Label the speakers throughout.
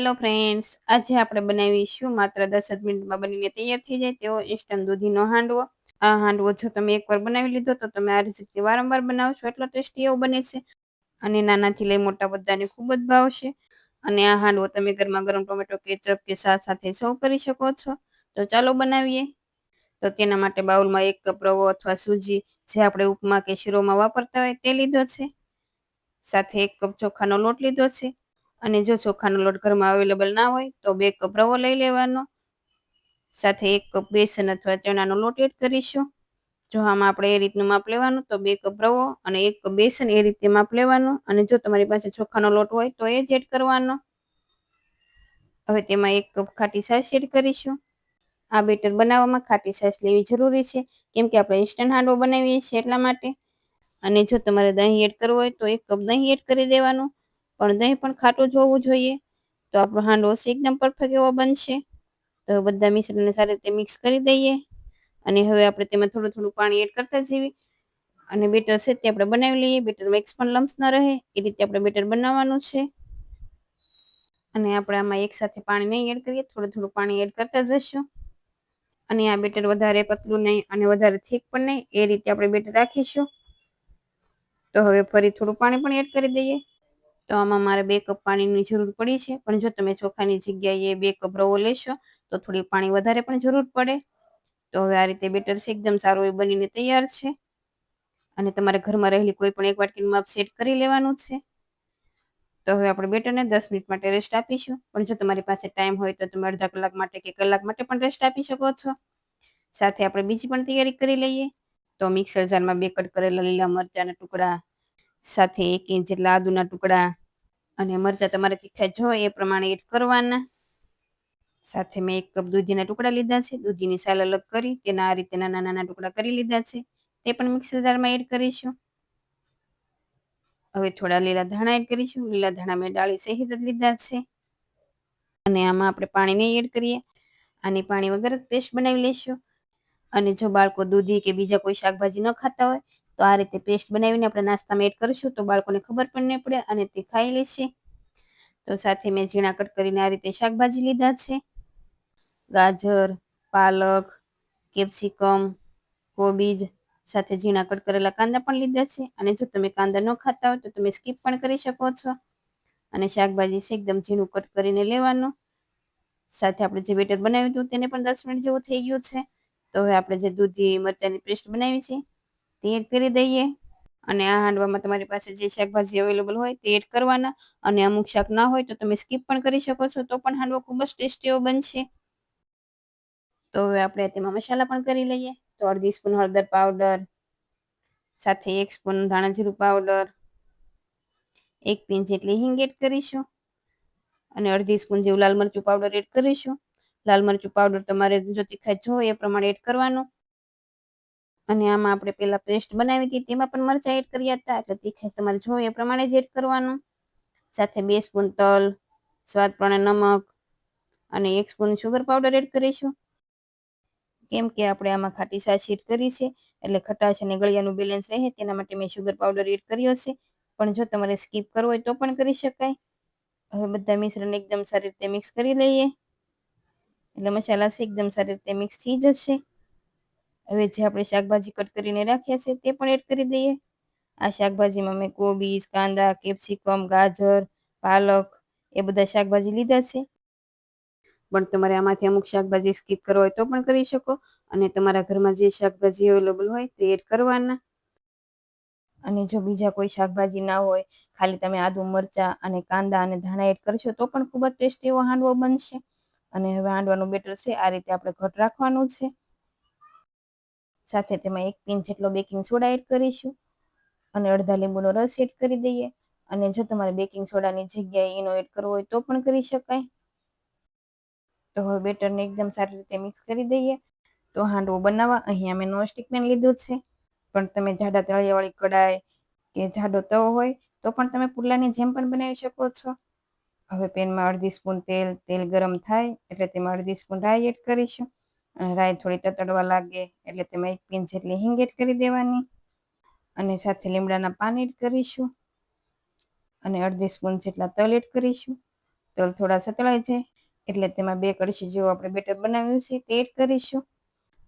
Speaker 1: Hello friends, આજે આપણે બનાવીશું માત્ર 10 જ મિનિટમાં બનીને તૈયાર થઈ જાય તેવો ઇન્સ્ટન્ટ દૂધીનો હાંડવો. આ હાંડવો જો તમે એકવાર બનાવી લીધો તો તમે આ રેસીપી વારંવાર બનાવશો એટલો ટેસ્ટી એવો બને છે અને નાનાથી લઈ મોટા બધાને ખૂબ જ ભાવશે. અને આ હાંડવો તમે ગરમા-ગરમ ટોમેટો કેચઅપ કે સાથે સર્વ કરી શકો છો. તો ચાલો બનાવીએ. તો તેના માટે બાઉલમાં 1 કપ રવો અથવા સૂજી જે આપણે ઉપમા કે શીરોમાં વાપરતા હોય તે લીધો છે. સાથે 1 કપ ચોખાનો લોટ લીધો છે. અને જો ચોખાનો લોટ ઘરમાં અવેલેબલ ના હોય તો 2 કપ રવો લઈ લેવાનો. સાથે 1 કપ બેસન અથવા ચણાનો લોટ એડ કરીશું. જો આમાં આપણે એ રીતનું માપ લેવાનું તો 2 કપ રવો અને 1 કપ બેસન એ રીતે માપ લેવાનું. અને જો તમારી પાસે ચોખાનો લોટ હોય તો એ જ એડ કરવાનો. હવે તેમાં 1 કપ ખાટી છાશ એડ કરીશું. આ બેટર બનાવવામાં ખાટી છાશ લેવી જરૂરી છે કેમ કે આપણે ઇન્સ્ટન્ટ હાંડવો બનાવીએ છીએ એટલા માટે. અને જો તમારે દહીં એડ કરવું હોય તો 1 કપ દહીં એડ કરી દેવાનું. પણ દહીં પણ ખાટું જ હોવું જોઈએ તો આપણો હાંડવો એકદમ પરફેક્ટ એવો બનશે. તો બધા મિશ્રણને સારી રીતે મિક્સ કરી દઈએ અને હવે આપણે તેમાં થોડું પાણી એડ કરતા જઈએ અને બેટર છે તે આપણે બનાવી લઈએ. બેટરમાં એક પણ લમ્સ ન રહે એ રીતે આપણે બેટર બનાવવાનું છે. અને આપણે આમાં એકસાથે પાણી નહીં એડ કરીએ, થોડું પાણી એડ કરતા જઈશું. અને આ બેટર વધારે પતલું નહીં અને વધારે થીક પણ નહીં એ રીતે આપણે બેટર રાખીશું. તો હવે ફરી થોડું પાણી પણ એડ કરી દઈએ. તો આમાં મારે 2 કપ પાણીની જરૂર પડી છે, પણ જો તમે ચોખાની જગ્યાએ 2 કપ રવો લેશો તો થોડી પાણી વધારે પણ જરૂર પડે. તો હવે આ રીતે બેટર છે એકદમ સારું એ બનીને તૈયાર છે. અને તમારે ઘરમાં રહેલી કોઈ પણ એક વાટકીનું માપ સેટ કરી લેવાનું છે. તો હવે આપણે બેટરને 10 મિનિટ માટે રેસ્ટ આપીશું. પણ જો તમારી પાસે ટાઈમ હોય તો તમે અડધા કલાક માટે કે કલાક માટે પણ રેસ્ટ આપી શકો છો. સાથે આપણે બીજી પણ તૈયારી કરી લઈએ. તો મિક્સર જારમાં 2 કટ કરેલા લીલા મરચાંના ટુકડા, સાથે 1 ઇંચ જેટલા આદુના ટુકડા અને મરચાં તમારે તીખા જોઈએ એ પ્રમાણે એડ કરવાના. સાથે મેં 1 કપ દૂધીના ટુકડા લીધા છે. દૂધીની છાલ અલગ કરી તેના આ રીતે નાના ટુકડા કરી લીધા છે. તે પણ મિક્સર જારમાં એડ કરીશું. હવે થોડા લીલા ધાણા એડ કરીશું. લીલા ધાણા મેં ડાળી સહિત જ લીધા છે. અને આમાં આપણે પાણી નહીં એડ કરીએ. આની પાણી વગર જ પેસ્ટ બનાવી લઈશું. અને જો બાળકો દૂધી કે બીજા કોઈ શાકભાજી ન ખાતા હોય તો આ રીતે પેસ્ટ બનાવીને આપણે નાસ્તામાં એડ કરીશું તો બાળકોને ખબર પણ નહીં પડે અને તે ખાઈ લેશે. તો સાથે મેં ઝીણા કટ કરીને આ રીતે શાકભાજી લીધા છે. ગાજર, પાલક, કેપ્સિકમ, કોબીજ સાથે ઝીણા કટ કરેલા કાંદા પણ લીધા છે. અને જો તમે કાંદા ન ખાતા હોય તો તમે સ્કીપ પણ કરી શકો છો. અને શાકભાજી છે એકદમ ઝીણું કટ કરીને લેવાનું. સાથે આપણે જે બેટર બનાવ્યું હતું તેને પણ 10 મિનિટ જેવું થઈ ગયું છે. તો હવે આપણે જે દૂધી મરચાંની પેસ્ટ બનાવી છે તે એડ કરી દઈએ. અને આ હાંડવામાં તમારી પાસે જે શાકભાજી અવેલેબલ હોય તે એડ કરવાના. અને અમુક શાક ના હોય તો તમે સ્કીપ પણ કરી શકો છો તો પણ હાંડવો ખૂબ જ ટેસ્ટી એવો બનશે. તો હવે આપણે તેમાં મસાલા પણ કરી લઈએ. તો અડધી સ્પૂન હળદર પાવડર, સાથે 1 સ્પૂન ધાણા જીરું પાવડર, 1 પિંચ જેટલી હિંગ એડ કરીશું. અને અડધી સ્પૂન જેવું લાલ મરચું પાવડર એડ કરીશું. લાલ મરચું પાવડર તમારે જો તીખા જોઈએ એ પ્રમાણે એડ કરવાનું. અને આમાં આપણે પેલા પેસ્ટ બનાવી હતી તેમાં પણ મરચાં એડ કર્યા હતા એટલે તીખાશ તમારે જોઈએ એ પ્રમાણે જ એડ કરવાનું. સાથે 2 સ્પૂન તલ, સ્વાદ પ્રમાણે નમક અને 1 સ્પૂન શુગર પાવડર એડ કરીશું. કેમ કે આપણે આમાં ખાટી છાશ એડ કરી છે એટલે ખટાશ અને ગળિયાનું બેલેન્સ રહે તેના માટે મેં શુગર પાવડર એડ કર્યો છે. પણ જો તમારે સ્કીપ કરવો હોય તો પણ કરી શકાય. હવે બધા મિશ્રણને એકદમ સારી રીતે મિક્સ કરી લઈએ. એટલે મસાલા છે એકદમ સારી રીતે મિક્સ થઈ જશે. હવે જે આપણે શાકભાજી કટ કરીને રાખ્યા છે તે પણ એડ કરી દઈએ. આ શાકભાજીમાં મેં કોબીજ, કાંદા, કેપ્સિકમ, ગાજર, પાલક એ બધા શાકભાજી લીધા છે. પણ તમારે આમાંથી અમુક શાકભાજી સ્કીપ કરવા હોય તો પણ કરી શકો. અને તમારા ઘરમાં જે શાકભાજી અવેલેબલ હોય તે એડ કરવાના. અને જો બીજા કોઈ શાકભાજી ના હોય, ખાલી તમે આદુ, મરચા અને કાંદા અને ધાણા એડ કરશો તો પણ ખૂબ જ ટેસ્ટી એવો હાંડવો બનશે. અને હવે હાંડવાનું બેટર છે આ રીતે આપણે ઘટ રાખવાનું છે. સાથે તેમાં 1 પિંચ જેટલો બેકિંગ સોડા એડ કરીશું. અને અડધા લીંબુનો રસ એડ કરી દઈએ. અને જો તમારે બેકિંગ સોડાની જગ્યાએ ઈનો એડ કરવો હોય તો પણ કરી શકાય. તો હવે બેટરને એકદમ સારી રીતે મિક્સ કરી દઈએ. તો હાંડવો બનાવવા અહીંયા મેં નોનસ્ટિક પેન લીધું છે. પણ તમે જાડા તળિયાવાળી કડાઈ કે જાડો તવો હોય તો પણ તમે પુલાવની જેમ પણ બનાવી શકો છો. હવે પેનમાં અડધી સ્પૂન તેલ ગરમ થાય એટલે તેમાં અડધી સ્પૂન રાઈ એડ કરીશું. અને રાઈ થોડી તતડવા લાગે એટલે તેમાં 1 પિંચ જેટલી હિંગ એડ કરી દેવાની. અને સાથે લીમડાના પાન એડ કરીશું. અને અડધી સ્પૂન જેટલા તલ એડ કરીશું. તલ થોડા સતળાઈ જાય એટલે તેમાં 2 કળશી જેવું આપણે બેટર બનાવ્યું છે તે એડ કરીશું.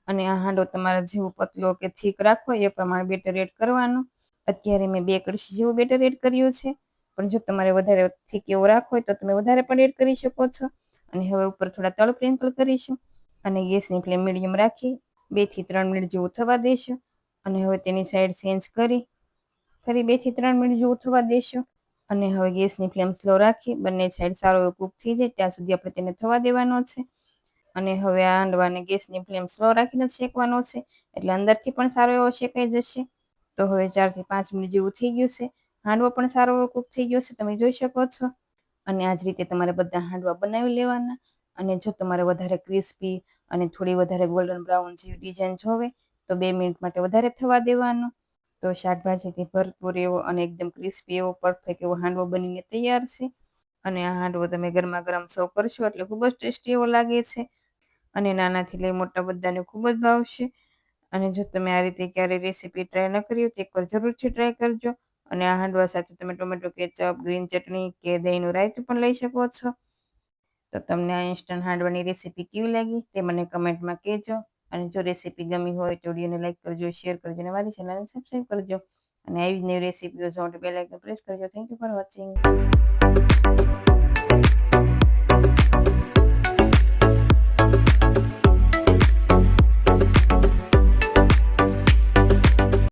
Speaker 1: અને આ હાંડવો તમારે જેવો પતલો કે થીક રાખવો એ પ્રમાણે બેટર એડ કરવાનું. અત્યારે મેં 2 કળશી જેવું બેટર એડ કર્યું છે, પણ જો તમારે વધારે થીક એવું રાખવું હોય તો તમે વધારે પણ એડ કરી શકો છો. અને હવે ઉપર થોડા તલ સ્પ્રિંકલ કરીશું અને ગેસની ફ્લેમ મીડિયમ રાખી 2 થી 3 મિનિટ જેવું થવા દઈશું. અને હવે તેની સાઈડ ચેન્જ કરી ફરી 2 થી 3 મિનિટ જેવું થવા દઈશું. અને હવે ગેસની ફ્લેમ સ્લો રાખી બંને સાઈડ સારો એવો કૂક થઈ જાય ત્યાં સુધી આપણે તેને થવા દેવાનો છે. અને હવે આ હાંડવાને ગેસની ફ્લેમ સ્લો રાખીને શેકવાનો છે, એટલે અંદરથી પણ સારો એવો શેકાઈ જશે. તો હવે 4 થી 5 મિનિટ જેવું થઈ ગયું છે. હાંડવો પણ સારો એવો કૂક થઈ ગયો છે, તમે જોઈ શકો છો. અને આ જ રીતે તમારે બધા હાંડવા બનાવી લેવાના. અને જો તમારે વધારે ક્રિસ્પી અને થોડી વધારે ગોલ્ડન બ્રાઉન જેવી ડિઝાઇન જોવે તો 2 મિનિટ માટે વધારે થવા દેવાનું. તો શાકભાજીથી ભરપૂર એવો અને એકદમ ક્રિસ્પી એવો પરફેક્ટ એવો હાંડવો બનીને તૈયાર છે. અને આ હાંડવો તમે ગરમા ગરમ સર્વ કરશો એટલે ખૂબ જ ટેસ્ટી એવો લાગે છે. અને નાનાથી લઈ મોટા બધાને ખૂબ જ ભાવશે. અને જો તમે આ રીતે ક્યારેય રેસીપી ટ્રાય ન કરી હોય તો એકવાર જરૂરથી ટ્રાય કરજો. અને આ હાંડવા સાથે તમે ટોમેટો કેચઅપ, ગ્રીન ચટણી કે દહીંનું રાયતું પણ લઈ શકો છો. તો તમને આ ઇન્સ્ટન્ટ હાંડવાની રેસીપી કેવી લાગી તે મને કમેન્ટમાં કહેજો. અને જો રેસીપી ગમી હોય તો વિડીયોને લાઈક કરજો, શેર કરજો અને મારી ચેનલને સબસ્ક્રાઈબ કરજો. અને આવી જ નવી રેસીપીઓ જોવા માટે બેલ આઇકન પ્રેસ કરજો. Thank you for watching.